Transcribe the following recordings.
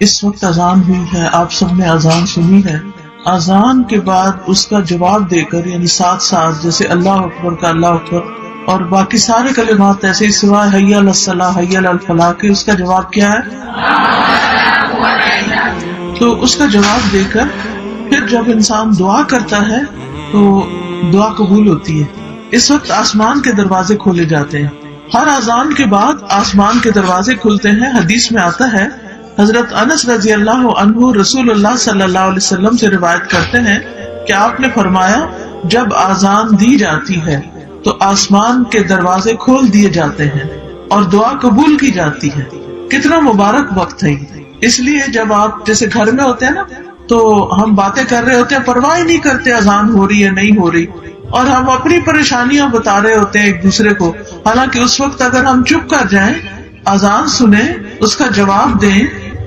اس وقت اذان ہوئی ہے، آپ سب نے اذان سنی ہے، اذان کے بعد اس کا جواب دے کر، یعنی ساتھ ساتھ جیسے اللہ اکبر کا اللہ اکبر اور باقی سارے کلمات ایسے ہی سوائے حی علی الصلاح حی علی الفلاح کے، اس کا جواب کیا ہے؟ تو اس کا جواب دے کر پھر جب انسان دعا کرتا ہے تو دعا قبول ہوتی ہے۔ اس وقت آسمان کے دروازے کھولے جاتے ہیں، ہر اذان کے بعد آسمان کے دروازے کھلتے ہیں۔ حدیث میں آتا ہے، حضرت انس رضی اللہ عنہ رسول اللہ صلی اللہ علیہ وسلم سے روایت کرتے ہیں کہ آپ نے فرمایا، جب اذان دی جاتی ہے تو آسمان کے دروازے کھول دیے جاتے ہیں اور دعا قبول کی جاتی ہے۔ کتنا مبارک وقت ہے یہ۔ اس لیے جب آپ جیسے گھر میں ہوتے ہیں نا تو ہم باتیں کر رہے ہوتے ہیں، پرواہ ہی نہیں کرتے اذان ہو رہی ہے نہیں ہو رہی، اور ہم اپنی پریشانیاں بتا رہے ہوتے ہیں ایک دوسرے کو، حالانکہ اس وقت اگر ہم چپ کر جائیں، اذان سنیں، اس کا جواب دیں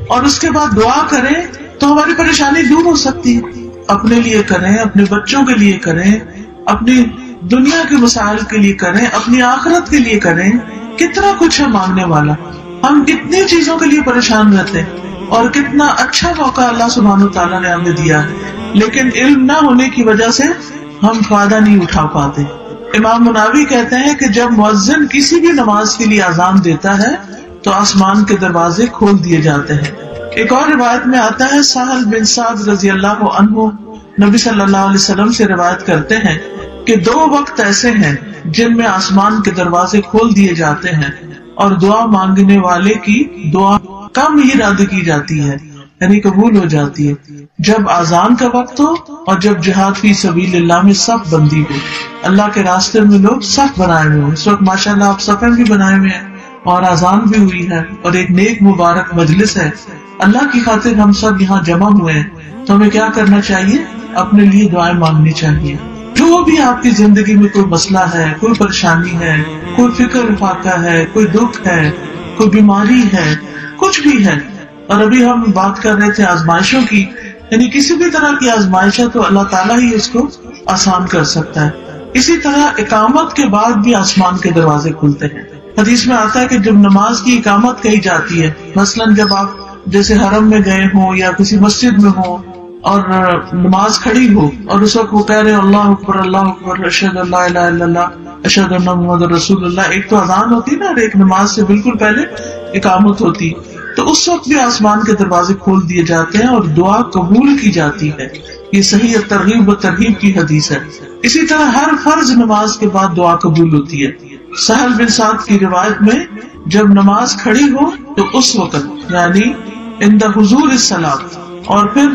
اور اس کے بعد دعا کریں تو ہماری پریشانی دور ہو سکتی ہے۔ اپنے لیے کریں، اپنے بچوں کے لیے کریں، اپنی دنیا کے مسائل کے لیے کریں، اپنی آخرت کے لیے کریں۔ کتنا کچھ ہے مانگنے والا، ہم کتنی چیزوں کے لیے پریشان رہتے ہیں، اور کتنا اچھا موقع اللہ سبحانہ وتعالیٰ نے ہمیں دیا ہے، لیکن علم نہ ہونے کی وجہ سے ہم فائدہ نہیں اٹھا پاتے۔ امام مناوی کہتے ہیں کہ جب مؤذن کسی بھی نماز کے لیے اذان دیتا ہے تو آسمان کے دروازے کھول دیے جاتے ہیں۔ ایک اور روایت میں آتا ہے، سہل بن سعد رضی اللہ عنہ نبی صلی اللہ علیہ وسلم سے روایت کرتے ہیں کہ 2 وقت ایسے ہیں جن میں آسمان کے دروازے کھول دیے جاتے ہیں اور دعا مانگنے والے کی دعا کم ہی رد کی جاتی ہے، یعنی قبول ہو جاتی ہے، جب اذان کا وقت ہو اور جب جہاد فی سبیل اللہ میں صف بندی ہو، اللہ کے راستے میں لوگ صف بنائے ہوئے ہوں۔ اس وقت ماشاءاللہ آپ صفیں بھی بنائے ہوئے ہیں اور اذان بھی ہوئی ہے اور ایک نیک مبارک مجلس ہے، اللہ کی خاطر ہم سب یہاں جمع ہوئے ہیں، تو ہمیں کیا کرنا چاہیے؟ اپنے لیے دعائیں مانگنی چاہیے۔ جو بھی آپ کی زندگی میں کوئی مسئلہ ہے، کوئی پریشانی ہے، کوئی فکر فاقہ ہے، کوئی دکھ ہے، کوئی بیماری ہے، کچھ بھی ہے، اور ابھی ہم بات کر رہے تھے آزمائشوں کی، یعنی کسی بھی طرح کی آزمائش ہے تو اللہ تعالیٰ ہی اس کو آسان کر سکتا ہے۔ اسی طرح اقامت کے بعد بھی آسمان کے دروازے کھلتے ہیں۔ حدیث میں آتا ہے کہ جب نماز کی اقامت کہی جاتی ہے، مثلاً جب آپ جیسے حرم میں گئے ہوں یا کسی مسجد میں ہوں اور نماز کھڑی ہو اور اس وقت وہ کہہ رہے اللہ اکبر اللہ اکبر اشہد ان لا الہ الا اللہ اشہد ان محمد رسول اللہ، ایک تو اذان ہوتی نا اور ایک نماز سے بالکل پہلے اقامت ہوتی، تو اس وقت بھی آسمان کے دروازے کھول دیے جاتے ہیں اور دعا قبول کی جاتی ہے۔ یہ صحیح ترغیب و ترہیب کی حدیث ہے۔ اسی طرح ہر فرض نماز کے بعد دعا قبول ہوتی ہے۔ سہل بن سعد کی روایت میں جب نماز کھڑی ہو تو اس وقت، یعنی عند حضور الصلاۃ، اور پھر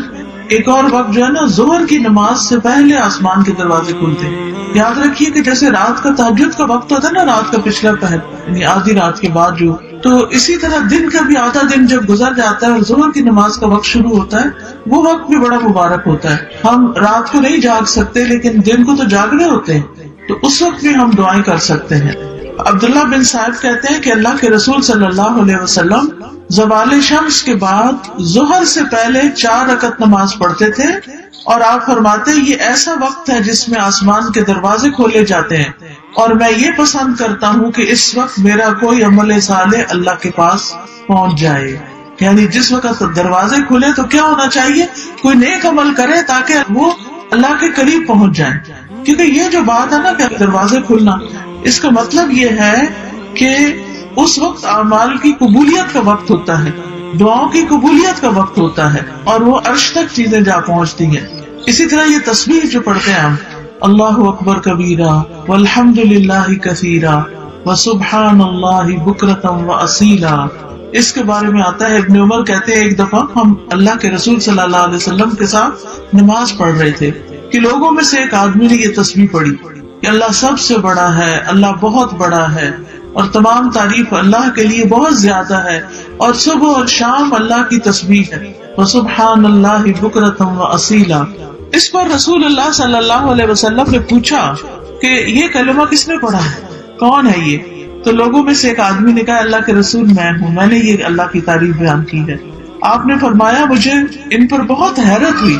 ایک اور وقت جو ہے نا ظہر کی نماز سے پہلے آسمان کے دروازے کھلتے ہیں۔ یاد رکھیے کہ جیسے رات کا تہجد کا وقت ہوتا ہے نا، رات کا پچھلا پہر، یعنی آدھی رات کے بعد جو، تو اسی طرح دن کا بھی آدھا دن جب گزر جاتا ہے اور ظہر کی نماز کا وقت شروع ہوتا ہے، وہ وقت بھی بڑا مبارک ہوتا ہے۔ ہم رات کو نہیں جاگ سکتے لیکن دن کو تو جاگنے ہوتے ہیں، تو اس وقت بھی ہم دعائیں کر سکتے ہیں۔ عبداللہ بن صاحب کہتے ہیں کہ اللہ کے رسول صلی اللہ علیہ وسلم زوال شمس کے بعد ظہر سے پہلے 4 رکعت نماز پڑھتے تھے، اور آپ فرماتے یہ ایسا وقت ہے جس میں آسمان کے دروازے کھولے جاتے ہیں، اور میں یہ پسند کرتا ہوں کہ اس وقت میرا کوئی عمل صالح اللہ کے پاس پہنچ جائے۔ یعنی جس وقت دروازے کھلے تو کیا ہونا چاہیے؟ کوئی نیک عمل کرے تاکہ وہ اللہ کے قریب پہنچ جائیں، کیونکہ یہ جو بات ہے نا کہ دروازے کھلنا، اس کا مطلب یہ ہے کہ اس وقت اعمال کی قبولیت کا وقت ہوتا ہے، دعاؤں کی قبولیت کا وقت ہوتا ہے، اور وہ عرش تک چیزیں جا پہنچتی ہیں۔ اسی طرح یہ تسبیح جو پڑھتے ہیں ہم، اللہ اکبر کبیرہ والحمد للہ کثیرہ وسبحان اللہ بکرۃ واصیلا، اس کے بارے میں آتا ہے، ابن عمر کہتے ہیں ایک دفعہ ہم اللہ کے رسول صلی اللہ علیہ وسلم کے ساتھ نماز پڑھ رہے تھے کہ لوگوں میں سے ایک آدمی نے یہ تسبیح پڑھی کہ اللہ سب سے بڑا ہے، اللہ بہت بڑا ہے، اور تمام تعریف اللہ کے لیے بہت زیادہ ہے، اور صبح اور شام اللہ کی تسبیح ہے، وسبحان اللہ بکرۃ واصیلا۔ اس پر رسول اللہ صلی اللہ علیہ وسلم نے پوچھا کہ یہ کلمہ کس نے پڑھا ہے، کون ہے یہ؟ تو لوگوں میں سے ایک آدمی نے کہا اللہ کے رسول میں ہوں، میں نے یہ اللہ کی تعریف بیان کی ہے۔ آپ نے فرمایا مجھے ان پر بہت حیرت ہوئی،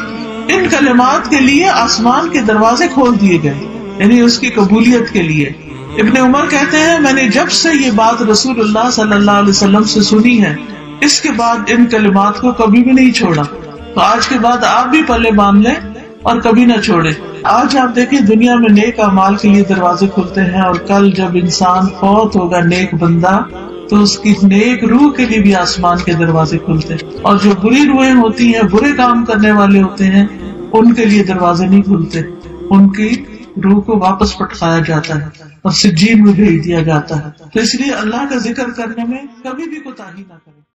ان کلمات کے لیے آسمان کے دروازے کھول دیے گئے، یعنی اس کی قبولیت کے لیے۔ ابن عمر کہتے ہیں میں نے جب سے یہ بات رسول اللہ صلی اللہ علیہ وسلم سے سنی ہے اس کے بعد ان کلمات کو کبھی بھی نہیں چھوڑا. تو آج کے بعد آپ بھی پلے باندھ لیں اور کبھی نہ چھوڑے. آج آپ دیکھیں دنیا میں نیک اعمال کے لیے دروازے کھلتے ہیں، اور کل جب انسان فوت ہوگا نیک بندہ تو اس کی نیک روح کے لیے بھی آسمان کے دروازے کھلتے ہیں، اور جو بری روحیں ہوتی ہیں، برے کام کرنے والے ہوتے ہیں، ان کے لیے دروازے نہیں کھلتے. ان کی روح کو واپس پٹکایا جاتا ہے اور سجین میں بھیج دیا جاتا ہے. تو اس لیے اللہ کا ذکر کرنے میں کبھی بھی کوتاہی نہ کریں.